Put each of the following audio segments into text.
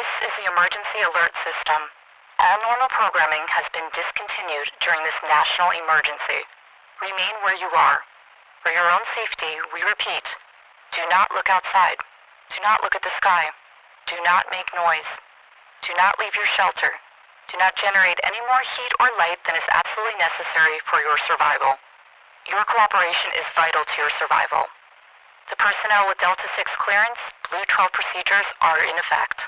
This is the emergency alert system. All normal programming has been discontinued during this national emergency. Remain where you are. For your own safety, we repeat, do not look outside. Do not look at the sky. Do not make noise. Do not leave your shelter. Do not generate any more heat or light than is absolutely necessary for your survival. Your cooperation is vital to your survival. To personnel with Delta 6 clearance, Blue 12 procedures are in effect.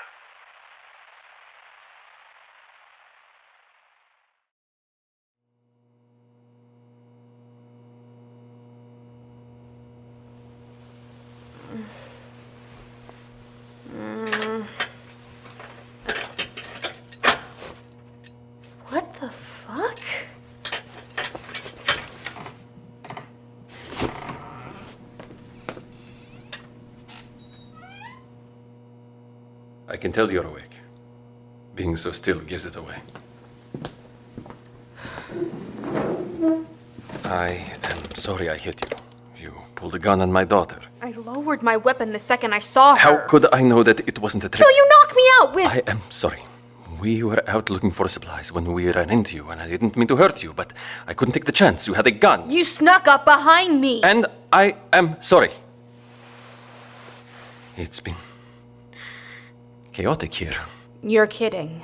What the fuck? I can tell you're awake. Being so still gives it away. I am sorry I hit you. You pulled a gun on my daughter. I lowered my weapon the second I saw her. How could I know that it wasn't a trick? So you knocked me out with... I am sorry. We were out looking for supplies when we ran into you, and I didn't mean to hurt you, but I couldn't take the chance. You had a gun. You snuck up behind me. And I am sorry. It's been chaotic here. You're kidding.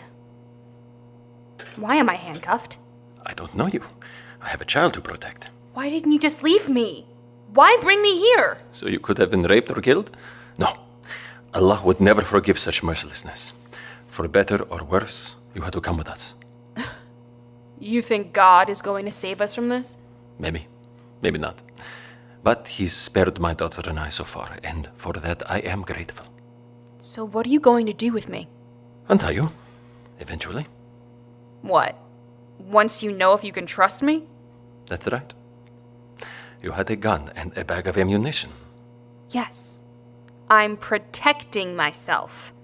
Why am I handcuffed? I don't know you. I have a child to protect. Why didn't you just leave me? Why bring me here? So you could have been raped or killed? No. Allah would never forgive such mercilessness. For better or worse, you had to come with us. You think God is going to save us from this? Maybe. Maybe not. But he's spared my daughter and I so far, and for that I am grateful. So what are you going to do with me? Untie you. Eventually. What? Once you know if you can trust me? That's right. You had a gun and a bag of ammunition. Yes. I'm protecting myself.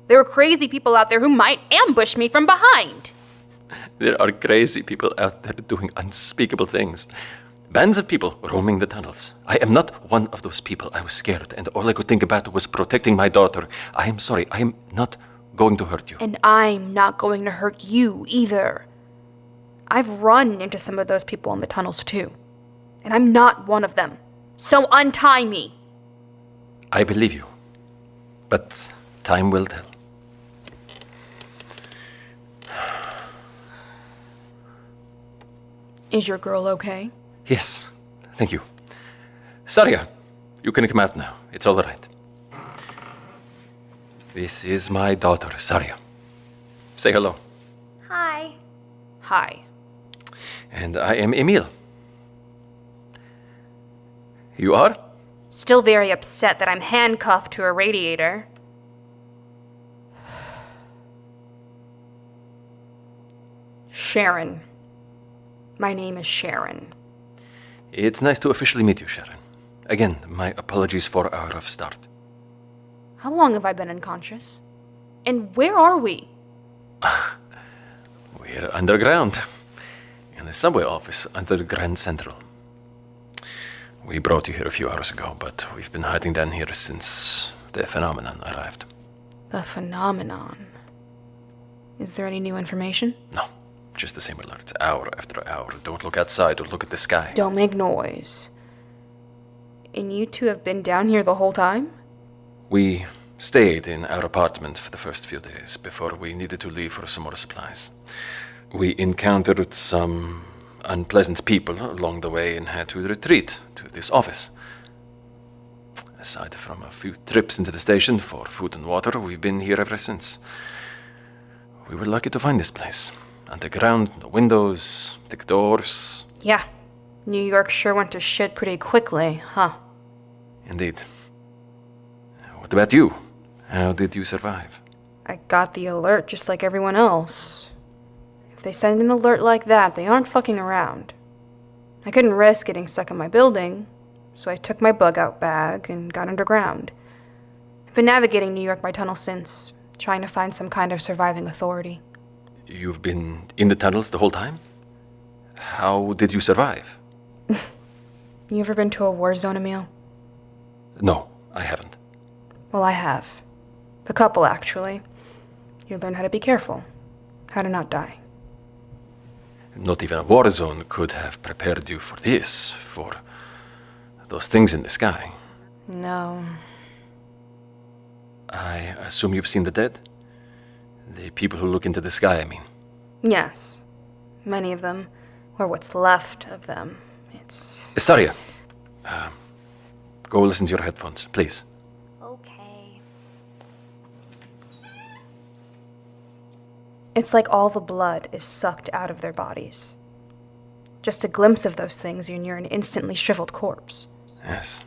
There are crazy people out there who might ambush me from behind. There are crazy people out there doing unspeakable things. Bands of people roaming the tunnels. I am not one of those people. I was scared, and all I could think about was protecting my daughter. I am sorry. I am not going to hurt you. And I'm not going to hurt you either. I've run into some of those people in the tunnels too. And I'm not one of them. So untie me. I believe you. But time will tell. Is your girl okay? Yes, thank you. Saria, you can come out now. It's all right. This is my daughter, Saria. Say hello. Hi. Hi. And I am Emil. You are? Still very upset that I'm handcuffed to a radiator. Sharon. My name is Sharon. It's nice to officially meet you, Sharon. Again, my apologies for our rough start. How long have I been unconscious? And where are we? We're underground. In the subway office under Grand Central. We brought you here a few hours ago, but we've been hiding down here since the phenomenon arrived. The phenomenon. Is there any new information? No, just the same alerts, hour after hour. Don't look outside or look at the sky. Don't make noise. And you two have been down here the whole time? We stayed in our apartment for the first few days before we needed to leave for some more supplies. We encountered some unpleasant people along the way and had to retreat to this office. Aside from a few trips into the station for food and water, we've been here ever since. We were lucky to find this place. Underground, no windows, thick doors. Yeah. New York sure went to shit pretty quickly, huh? Indeed. What about you? How did you survive? I got the alert just like everyone else. If they send an alert like that, they aren't fucking around. I couldn't risk getting stuck in my building, so I took my bug-out bag and got underground. I've been navigating New York by tunnel since, trying to find some kind of surviving authority. You've been in the tunnels the whole time? How did you survive? You ever been to a war zone, Emil? No, I haven't. Well, I have. A couple, actually. You learn how to be careful, how to not die. Not even a war zone could have prepared you for this, for those things in the sky. No. I assume you've seen the dead? The people who look into the sky, I mean. Yes. Many of them, or what's left of them. It's... Saria, go listen to your headphones, please. Okay. It's like all the blood is sucked out of their bodies. Just a glimpse of those things and you're an instantly shriveled corpse. Yes.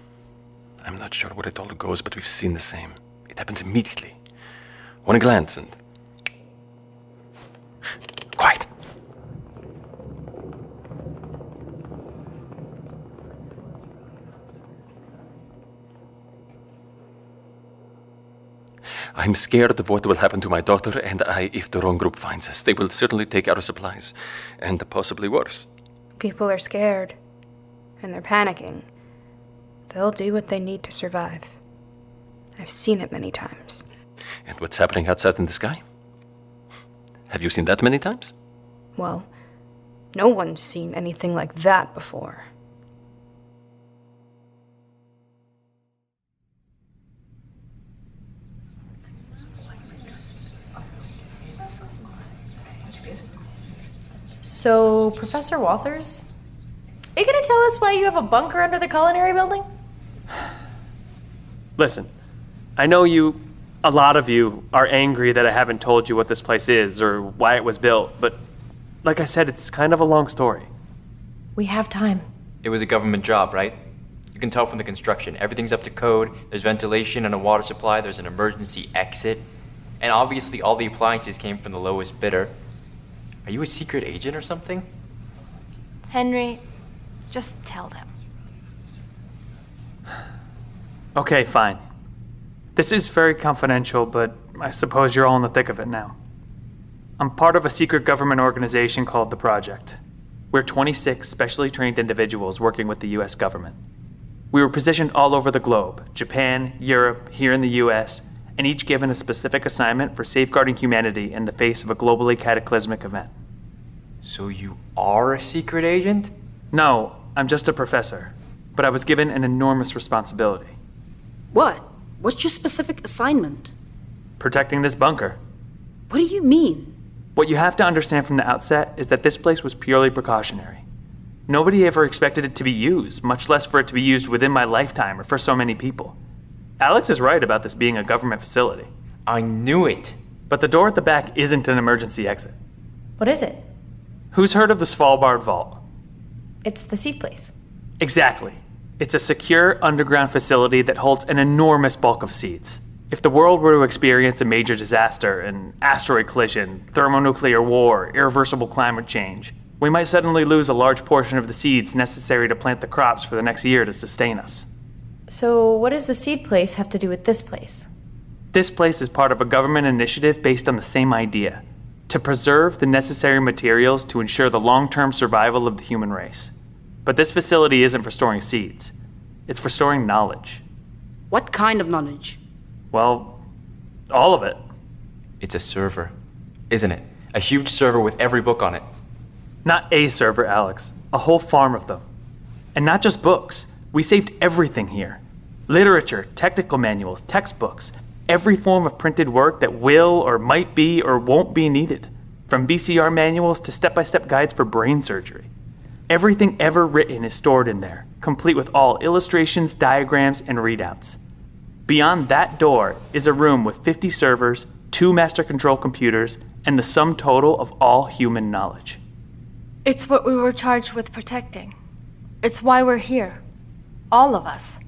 I'm not sure where it all goes, but we've seen the same. It happens immediately. One glance and... Quiet. I'm scared of what will happen to my daughter and I if the wrong group finds us. They will certainly take our supplies, and possibly worse. People are scared, and they're panicking. They'll do what they need to survive. I've seen it many times. And what's happening outside in the sky? Have you seen that many times? Well, no one's seen anything like that before. So, Professor Walters, are you going to tell us why you have a bunker under the culinary building? Listen, I know a lot of you, are angry that I haven't told you what this place is or why it was built, but like I said, it's kind of a long story. We have time. It was a government job, right? You can tell from the construction. Everything's up to code. There's ventilation and a water supply. There's an emergency exit. And obviously all the appliances came from the lowest bidder. Are you a secret agent or something? Henry, just tell them. Okay, fine. This is very confidential, but I suppose you're all in the thick of it now. I'm part of a secret government organization called The Project. We're 26 specially trained individuals working with the US government. We were positioned all over the globe, Japan, Europe, here in the US, and each given a specific assignment for safeguarding humanity in the face of a globally cataclysmic event. So you are a secret agent? No, I'm just a professor, but I was given an enormous responsibility. What? What's your specific assignment? Protecting this bunker. What do you mean? What you have to understand from the outset is that this place was purely precautionary. Nobody ever expected it to be used, much less for it to be used within my lifetime or for so many people. Alex is right about this being a government facility. I knew it. But the door at the back isn't an emergency exit. What is it? Who's heard of the Svalbard Vault? It's the seed place. Exactly. It's a secure underground facility that holds an enormous bulk of seeds. If the world were to experience a major disaster, an asteroid collision, thermonuclear war, irreversible climate change, we might suddenly lose a large portion of the seeds necessary to plant the crops for the next year to sustain us. So, what does the seed place have to do with this place? This place is part of a government initiative based on the same idea: to preserve the necessary materials to ensure the long-term survival of the human race. But this facility isn't for storing seeds. It's for storing knowledge. What kind of knowledge? Well, all of it. It's a server, isn't it? A huge server with every book on it. Not a server, Alex. A whole farm of them. And not just books. We saved everything here. Literature, technical manuals, textbooks, every form of printed work that will or might be or won't be needed. From VCR manuals to step-by-step guides for brain surgery. Everything ever written is stored in there, complete with all illustrations, diagrams, and readouts. Beyond that door is a room with 50 servers, 2 master control computers, and the sum total of all human knowledge. It's what we were charged with protecting. It's why we're here. All of us.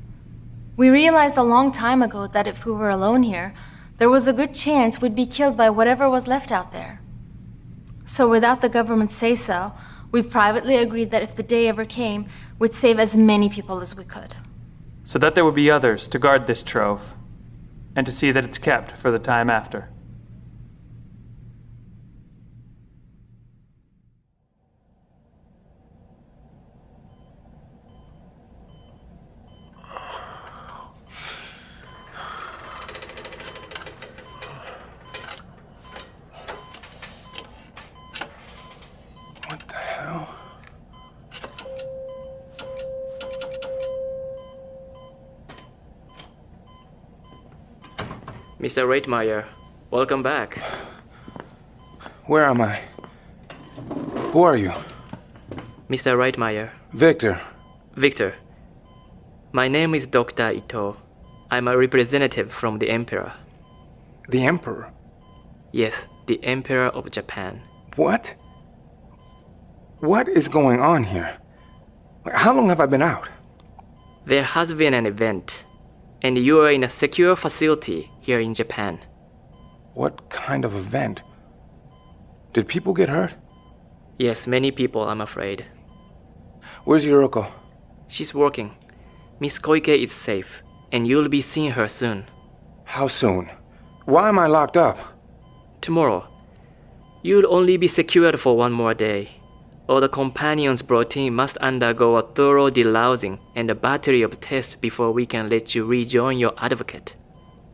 We realized a long time ago that if we were alone here, there was a good chance we'd be killed by whatever was left out there. So without the government's say-so, we privately agreed that if the day ever came, we'd save as many people as we could. So that there would be others to guard this trove, and to see that it's kept for the time after. Mr. Reitmeyer, welcome back. Where am I? Who are you? Mr. Reitmeyer. Victor. Victor. My name is Dr. Ito. I'm a representative from the Emperor. The Emperor? Yes, the Emperor of Japan. What? What is going on here? How long have I been out? There has been an event, and you are in a secure facility here in Japan. What kind of event? Did people get hurt? Yes, many people, I'm afraid. Where's Yuriko? She's working. Miss Koike is safe, and you'll be seeing her soon. How soon? Why am I locked up? Tomorrow. You'll only be secured for one more day. All the companions brought in must undergo a thorough delousing and a battery of tests before we can let you rejoin your advocate.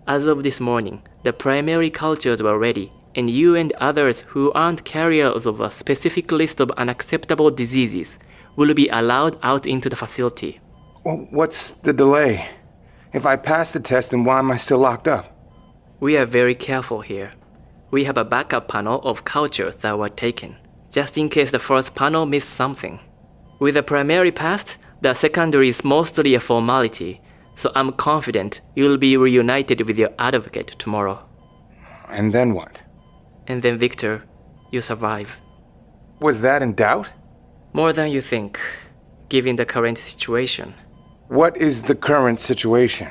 As of this morning, the primary cultures were ready, and you and others who aren't carriers of a specific list of unacceptable diseases will be allowed out into the facility. Well, what's the delay? If I pass the test, then why am I still locked up? We are very careful here. We have a backup panel of cultures that were taken, just in case the first panel missed something. With the primary passed, the secondary is mostly a formality, so I'm confident you'll be reunited with your advocate tomorrow. And then what? And then, Victor, you survive. Was that in doubt? More than you think, given the current situation. What is the current situation?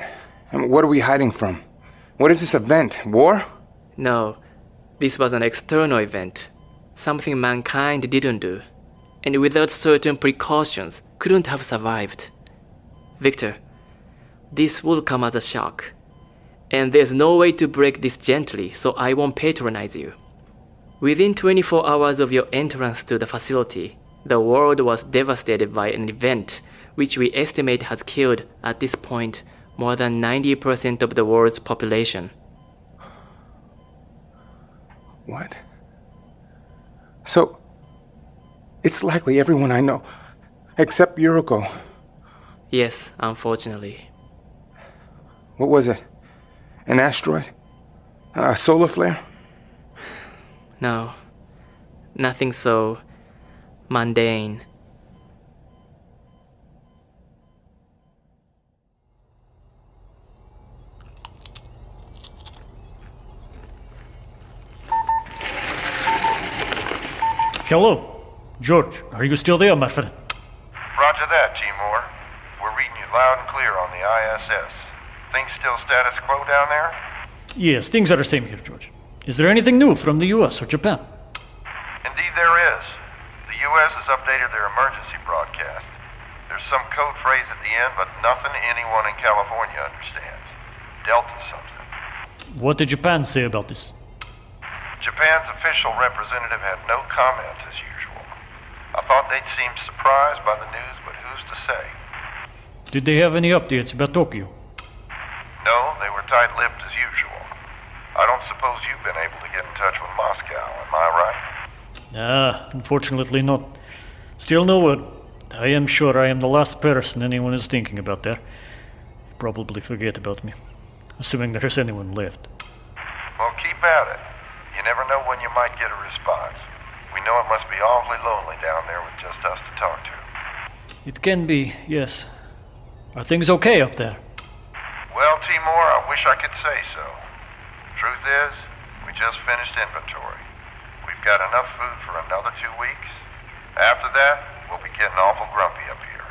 And what are we hiding from? What is this event? War? No, this was an external event. Something mankind didn't do, and without certain precautions, couldn't have survived. Victor, this will come as a shock, and there's no way to break this gently, so I won't patronize you. Within 24 hours of your entrance to the facility, the world was devastated by an event which we estimate has killed, at this point, more than 90% of the world's population. What? So, it's likely everyone I know, except Yuriko. Yes, unfortunately. What was it? An asteroid? A solar flare? No, nothing so mundane. Hello. George, are you still there, my friend? Roger that, Timur. We're reading you loud and clear on the ISS. Things still status quo down there? Yes, things are the same here, George. Is there anything new from the US or Japan? Indeed there is. The US has updated their emergency broadcast. There's some code phrase at the end, but nothing anyone in California understands. Delta something. What did Japan say about this? Japan's official representative had no comment as usual. I thought they'd seem surprised by the news, but who's to say? Did they have any updates about Tokyo? No, they were tight-lipped as usual. I don't suppose you've been able to get in touch with Moscow, am I right? Unfortunately not. Still no word. I am sure I am the last person anyone is thinking about there. Probably forget about me. Assuming there is anyone left. Well, keep at it. You never know when you might get a response. We know it must be awfully lonely down there with just us to talk to. It can be, yes. Are things okay up there? Well, Timur, I wish I could say so. Truth is, we just finished inventory. We've got enough food for another 2 weeks. After that, we'll be getting awful grumpy up here.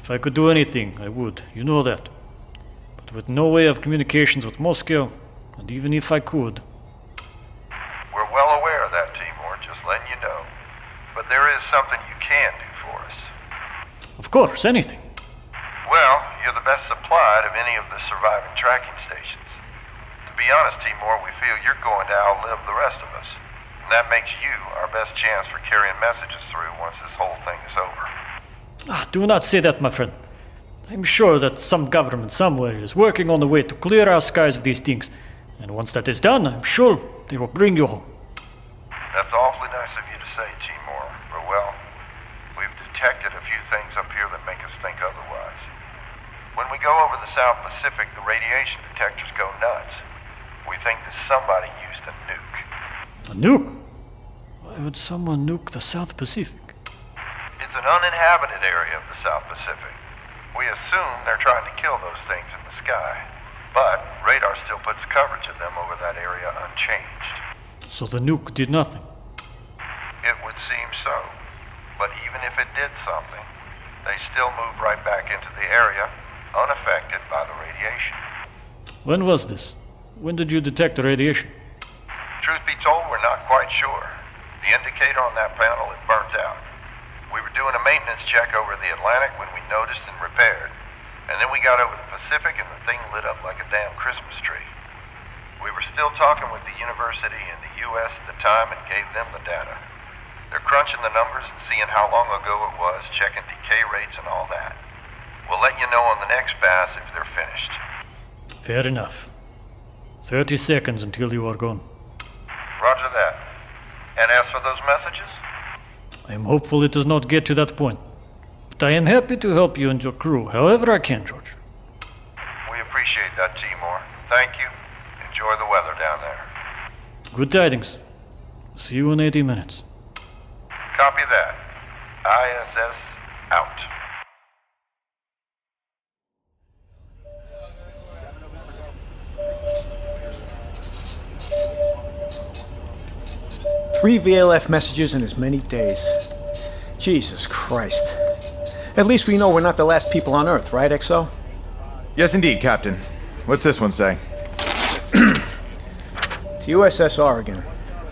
If I could do anything, I would. You know that. But with no way of communications with Moscow, and even if I could... We're well aware of that, Timur, just letting you know. But there is something you can do for us. Of course, anything. Well, you're the best supplied of any of the surviving tracking stations. To be honest, Timur, we feel you're going to outlive the rest of us. And that makes you our best chance for carrying messages through once this whole thing is over. Do not say that, my friend. I'm sure that some government somewhere is working on the way to clear our skies of these things. And once that is done, I'm sure they will bring you home. That's awfully nice of you to say, Timur. But well, we've detected a few things up here that make us think otherwise. When we go over the South Pacific, the radiation detectors go nuts. We think that somebody used a nuke. A nuke? Why would someone nuke the South Pacific? It's an uninhabited area of the South Pacific. We assume they're trying to kill those things in the sky, but radar still puts coverage of them over that area unchanged. So the nuke did nothing? It would seem so. But even if it did something, they still move right back into the area, unaffected by the radiation. When was this? When did you detect the radiation? Truth be told, we're not quite sure. The indicator on that panel had burnt out. We were doing a maintenance check over the Atlantic when we noticed and repaired. And then we got over the Pacific and the thing lit up like a damn Christmas tree. We were still talking with the university in the U.S. at the time and gave them the data. They're crunching the numbers and seeing how long ago it was, checking decay rates and all that. We'll let you know on the next pass if they're finished. Fair enough. 30 seconds until you are gone. Roger that. And as for those messages? I am hopeful it does not get to that point. But I am happy to help you and your crew however I can, George. We appreciate that, Timor. Thank you. Enjoy the weather down there. Good tidings. See you in 80 minutes. Copy that. ISS out. Three VLF messages in as many days. Jesus Christ. At least we know we're not the last people on Earth, right, XO? Yes, indeed, Captain. What's this one say? To USS Oregon.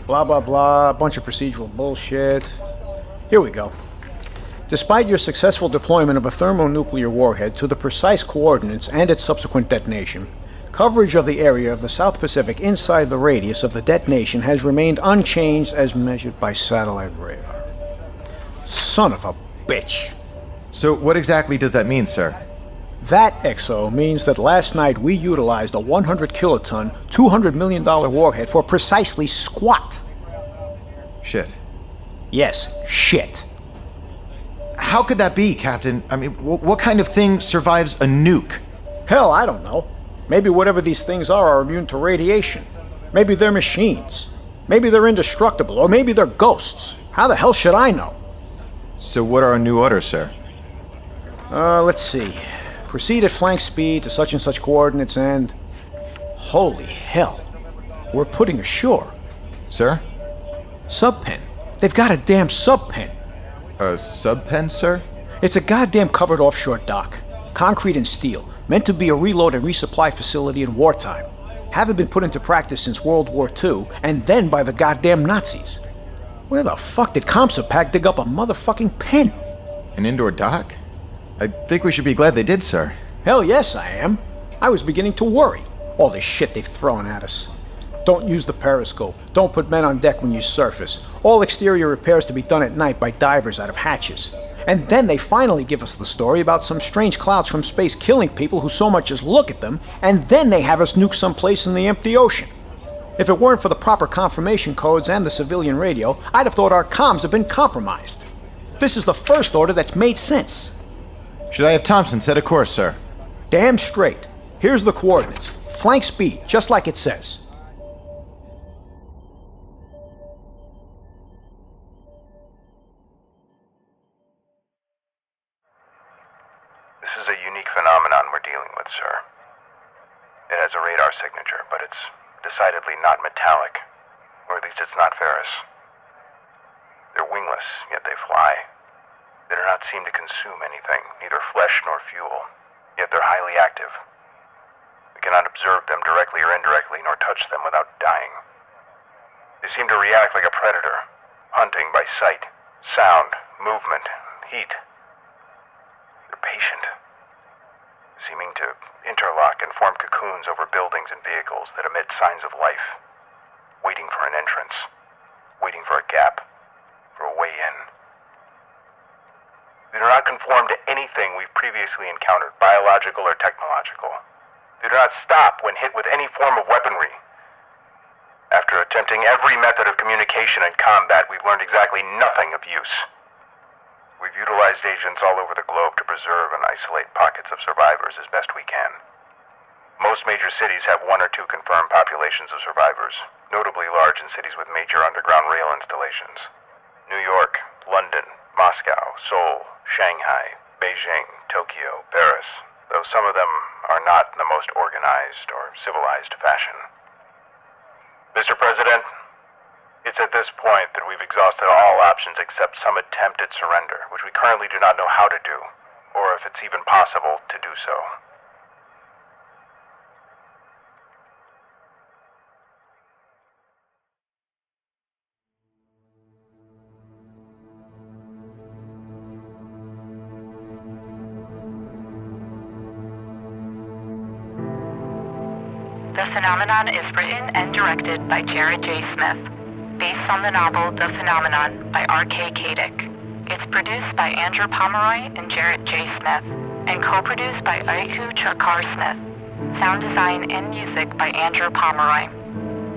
Blah, blah, blah, bunch of procedural bullshit. Here we go. Despite your successful deployment of a thermonuclear warhead to the precise coordinates and its subsequent detonation, coverage of the area of the South Pacific inside the radius of the detonation has remained unchanged as measured by satellite radar. Son of a bitch. So what exactly does that mean, sir? That, XO, means that last night we utilized a 100-kiloton, $200 million warhead for precisely squat. Shit. Yes, shit. How could that be, Captain? I mean, what kind of thing survives a nuke? Hell, I don't know. Maybe whatever these things are immune to radiation. Maybe they're machines. Maybe they're indestructible, or maybe they're ghosts. How the hell should I know? So what are our new orders, sir? Let's see. Proceed at flank speed to such and such coordinates and... Holy hell. We're putting ashore. Sir? Subpen. They've got a damn subpen. A subpen, sir? It's a goddamn covered offshore dock. Concrete and steel. Meant to be a reload and resupply facility in wartime. Haven't been put into practice since World War II, and then by the goddamn Nazis. Where the fuck did Comsopac dig up a motherfucking pen? An indoor dock? I think we should be glad they did, sir. Hell yes, I am. I was beginning to worry. All this shit they've thrown at us. Don't use the periscope. Don't put men on deck when you surface. All exterior repairs to be done at night by divers out of hatches. And then they finally give us the story about some strange clouds from space killing people who so much as look at them, and then they have us nuke someplace in the empty ocean. If it weren't for the proper confirmation codes and the civilian radio, I'd have thought our comms have been compromised. This is the first order that's made sense. Should I have Thompson set a course, sir? Damn straight. Here's the coordinates. Flank speed, just like it says. This is a unique phenomenon we're dealing with, sir. It has a radar signature, but it's decidedly not metallic, or at least it's not ferrous. They're wingless, yet they fly. They do not seem to consume anything, neither flesh nor fuel, yet they're highly active. We cannot observe them directly or indirectly, nor touch them without dying. They seem to react like a predator, hunting by sight, sound, movement, heat. They're patient, seeming to interlock and form cocoons over buildings and vehicles that emit signs of life, waiting for an entrance, waiting for a gap, for a way in. They do not conform to anything we've previously encountered, biological or technological. They do not stop when hit with any form of weaponry. After attempting every method of communication and combat, we've learned exactly nothing of use. We've utilized agents all over the globe to preserve and isolate pockets of survivors as best we can. Most major cities have 1 or 2 confirmed populations of survivors, notably large in cities with major underground rail installations. New York, London, Moscow, Seoul, Shanghai, Beijing, Tokyo, Paris, though some of them are not in the most organized or civilized fashion. Mr. President, it's at this point that we've exhausted all options except some attempt at surrender, which we currently do not know how to do, or if it's even possible to do so. The Phenomenon is written and directed by Jared J. Smith, based on the novel The Phenomenon by R.K. Kadick. It's produced by Andrew Pomeroy and Jared J. Smith, and co-produced by Aiku Chakar Smith. Sound design and music by Andrew Pomeroy.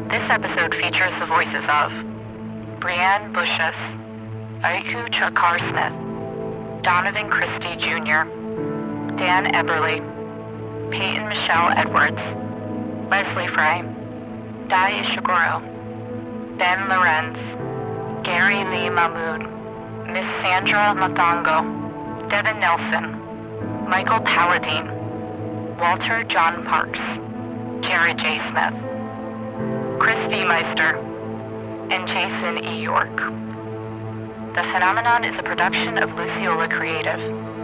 This episode features the voices of Brianne Bushus, Aiku Chakar Smith, Donovan Christie Jr., Dan Eberly, Peyton Michelle Edwards, Leslie Frey, Dai Ishiguro, Ben Lorenz, Gary Lee Mahmood, Miss Sandra Mathongo, Devin Nelson, Michael Paladine, Walter John Parks, Jared J. Smith, Chris V. Meister, and Jason E. York. The Phenomenon is a production of Luciola Creative.